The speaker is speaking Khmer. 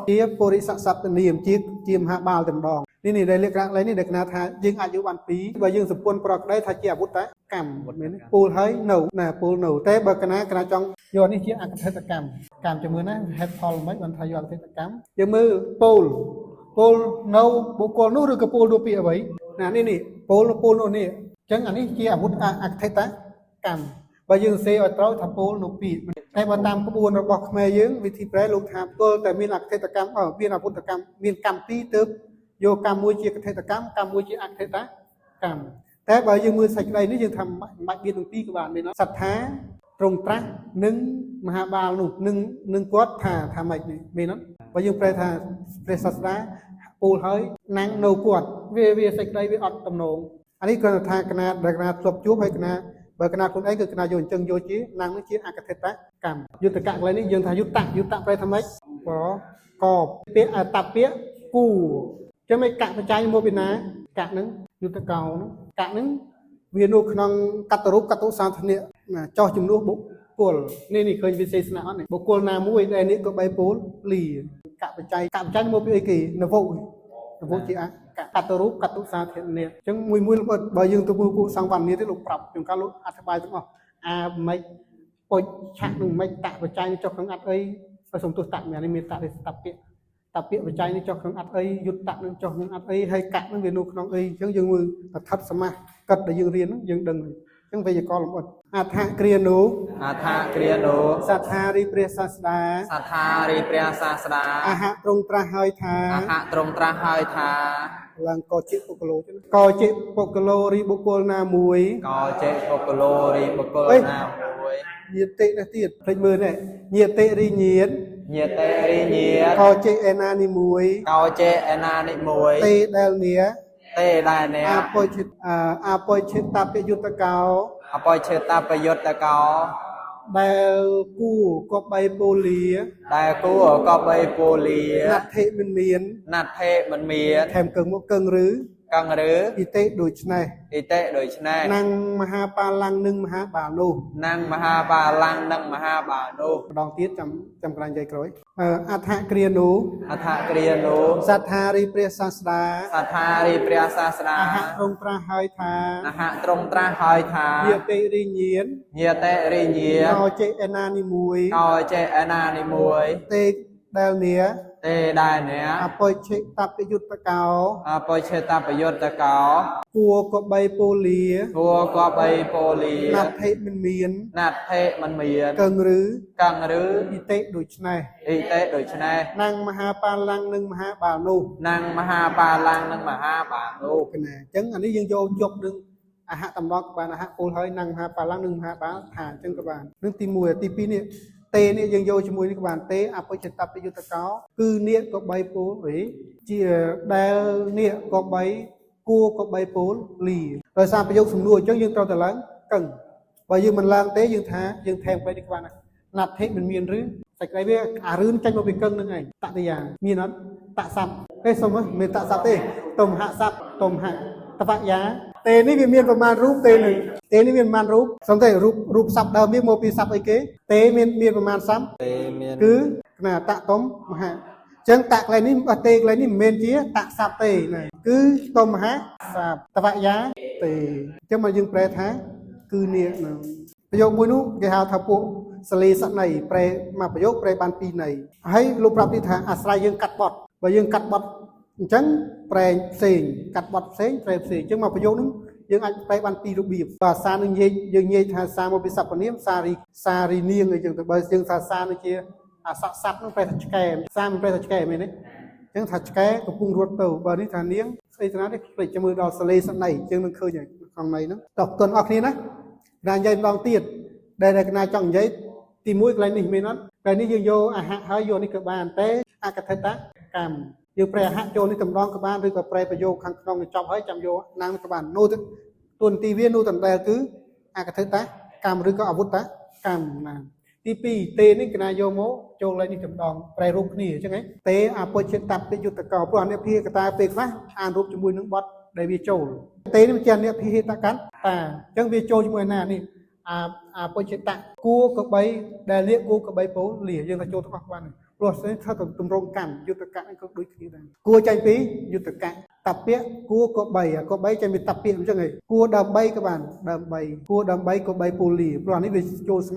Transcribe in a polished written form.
ជាពុរិសសព្ទនាមជាមហាបាលទាំងដងនេះដែលលេខក្រៅនេះដែលគណៈថាយើងអាចយកបានពីរបើយើងសម្ពន្ធប្រកក្តីថាជាអាវុធតកម្មមែនពូលហើយនៅណាពូលនៅតែបើគណៈចង់យកនេះជាអកថេតកម្មជាមួយណាហេតុផលមិនបានថាយកអកថេតកម្មយើងមើលពូលនៅបុគ្គលនោះឬក៏ពូលនោះពីអ្វីណានេះពូលនោះនេះអញ្ចឹងអានេះជាអាវុធអកថេតកម្មបើយើងសេឲ្យត្រូវថាពូលនោះពីតែបើតាមក្បួនរបស់ខ្មែរយើងវិធីប្រែលោកថាផ្ទាល់តែមានអកថេតកម្មមានអាវុធកម្មមានកម្មពីរទើបយកកម្មមួយជាកថេតកម្មមួយជាអកថេតកម្មតែបើយើងមើលសេចក្តីនេះយើងថាមិនបាច់មានទាំងពីរក៏បានមានសត្ថាត្រង់ត្រាស់និងមហាបាលនោះនឹងគាត់ថាម៉េចនេះមានអត់បើយើងប្រែថាព្រះសាស្តាពូលហើយណាំងនៅគាត់វាសេចក្តីវាអត់តំណងអានេះគ្រាន់តែថាគណៈដែលគណៈធ្លាប់ជួបហើយគណៈបើគណៈខ្លួនឯងគឺគណៈយកអញ្ចឹងយកជាណាំងនេះជាអកថេតកម្មយុទ្ធកៈកន្លែងនេះយើងថាយុទ្ធប្រែថាម៉េចកពាក្យតពាក្យគូចឹងមិនកៈបច្ច័យមកពីណាកៈនឹងយុទ្ធកោនោះកៈនឹងវានៅក្នុងកតរូបកតុសាធនៈចោះជំនួសបុគ្គលនេះឃើញវិសេសនៈអត់បុគ្គលណាមួយដែលនេះក៏បីពូលលីកៈបច្ច័យមកពីអីគេនវុជាកតរូបកតុសាធនៈអញ្ចឹងមួយលំអិតបើយើងទៅមើលពួកសង្វណ្ណនេះទេលោកប្រាប់ខ្ញុំកាលលោកអធិប្បាយទាំងអស់មិនពុជឆាក់នឹងមិនតៈបច្ច័យចុះក្នុងអត់អីសំទុះតៈមាននេះមានតៈទេតពាក្យបច្ច័យនេះចុះក្នុងអត់អីយុទ្ធៈនឹងចុះក្នុងអត់អីហើយកៈនឹងវានៅក្នុងអីអញ្ចឹងយើងមើលអត្ថសមាសកិត្តដែលយើងរៀនហ្នឹងយើងដឹងអញ្ចឹងវេយ្យាករណ៍លំអិតអដ្ឋគ្រានុសត្ថារីព្រះសាស្តាអហត្រង់ត្រាស់ហើយថាឡើងកជាពុគឡូចឹងកជាពុគឡូរីបុគ្គលណាមួយញាតិនេះទៀតភ្លេចមើលនេះញាតិរីញាតកចេឯណានេះមួយទេដែលនេះអបិច្ឆតបយុត្តកោដែលគូក៏បីពូលាណដ្ឋិមិនមានថែមកឹងមកកឹងឬអ៊ីតេដូច្នេះនឹងមហាបាឡាំងនិងមហាបានោះម្ដងទៀតចាំក្រាញ់និយាយក្រោយអដ្ឋគ្រានុសត្ថារីព្រះសាស្តាអហត្រង់ត្រាស់ហើយថាញាតិរីញាតកចេឯណានេះមួយទេដែលនេះអបិច្ឆតបយុត្តកោគួក៏បីពូលាណដ្ឋិមិនមានកឹងឬអ៊ីតេដូច្នេះនឹងមហាបាឡាំងនិងមហាបានោះគណាអញ្ចឹងអានេះយើងយកនឹងអហតំណកបានអហពូលហើយនឹងមហាបាឡាំងនិងមហាបាថាអញ្ចឹងក៏បាននឹងទី1ទី2នេះទេនេះយើងយកជាមួយនេះក៏បានទេអបិច្ឆតបយុត្តកោគឺនាគក៏បីពូលជាដែលនាគក៏បីគួក៏បីពូលលីដោយសារប្រយោគសំណួរអញ្ចឹងយើងត្រូវតែឡើងកឹងបើយើងមិនឡើងទេយើងថាយើងថែមไปនេះក៏បានណាត់ធិមិនមានឬសេចក្តីវាអារឿងចាញ់មកពីកឹងនឹងឯងតតិយាមានអត់តស័ព្ទទេសុំមិនតស័ព្ទទេតុមហស័ព្ទតុមហតវយាទេនេះវាមានប្រមាណរូបទេនេះមានប្រមាណរូបសំតែរូបស័ព្ទដើមវាមកពីស័ព្ទអីគេទេមានប្រមាណស័ព្ទគឺគណៈតតុមហអញ្ចឹងតកន្លែងនេះទេកន្លែងនេះមិនមែនជាតស័ព្ទទេគឺតុមហស័ព្ទតវយាទេអញ្ចឹងមកយើងប្រែថាគឺនេះប្រយោគមួយនោះគេហៅថាពួកសលេសន័យប្រែមកប្រយោគប្រែបានពីរន័យហើយលោកប្រាប់ទៀតថាអាស្រ័យយើងកាត់បត់បើយើងកាត់បត់អញ្ចឹងប្រែផ្សេងកាត់បត់ផ្សេងប្រែផ្សេងអញ្ចឹងមកប្រយោគនោះយើងអាចប្រែបានពីររបៀបភាសានឹងយើងនិយាយថាសារមកពីសព្វនាមសារីនាងអីចឹងទៅបើយើងថាសារនឹងជាអសស័ព្ទនោះប្រែថាឆ្កែសារមិនប្រែថាឆ្កែមែនទេអញ្ចឹងថាឆ្កែកំពុងរត់ទៅបើនេះថានាងស្អីទៅណាទេភ្លេចមើលដល់សលេសន័យអញ្ចឹងនឹងឃើញក្នុងន័យហ្នឹងតោះគុណអរគ្នាណាណានិយាយម្ដងទៀតដែលកណាចង់និយាយទី1កន្លែងនេះមានអត់កន្លែងនេះយើងយកអហៈហើយយកនេះក៏បានតែអកថេតកម្មយើងប្រែអហៈចូលនេះតម្ដងក៏បានឬក៏ប្រែប្រយោគខាងក្នុងចប់ហើយចាំយកណាំក៏បាននោះទួនទីវានោះតដែលគឺអកថេតកម្មឬក៏អវុត្តកម្មណាទី2ទេនេះកណាយកមកចូលលេខនេះតម្ដងប្រែរូបគ្នាអញ្ចឹងហ៎ទេអបិច្ឆតបយុត្តកោព្រោះអនិភិកតាពេលខ្លះអានរូបជាមួយនឹងបទដែលវាចូលទេនេះជាអនិភិហេតកតាអញ្ចឹងវាចូលជាមួយណានេះអបិច្ឆតគួក៏បីដែលលាគួក៏បីពោលលាយើងទៅចូលទាំងអស់បាន ព្រោះស្នេះថាទម្រង់កម្មយុទ្ធកៈក៏ដូចគ្នាដែរគួរចាញ់ពីយុទ្ធកៈតពៈគួរក៏3ក៏3ចាញ់ពីតពៈអញ្ចឹងឯងគួរដើម្បីក៏បានដើម្បីគួរដើម្បីក៏3ពូលីព្រោះអានេះវាចូលស្មា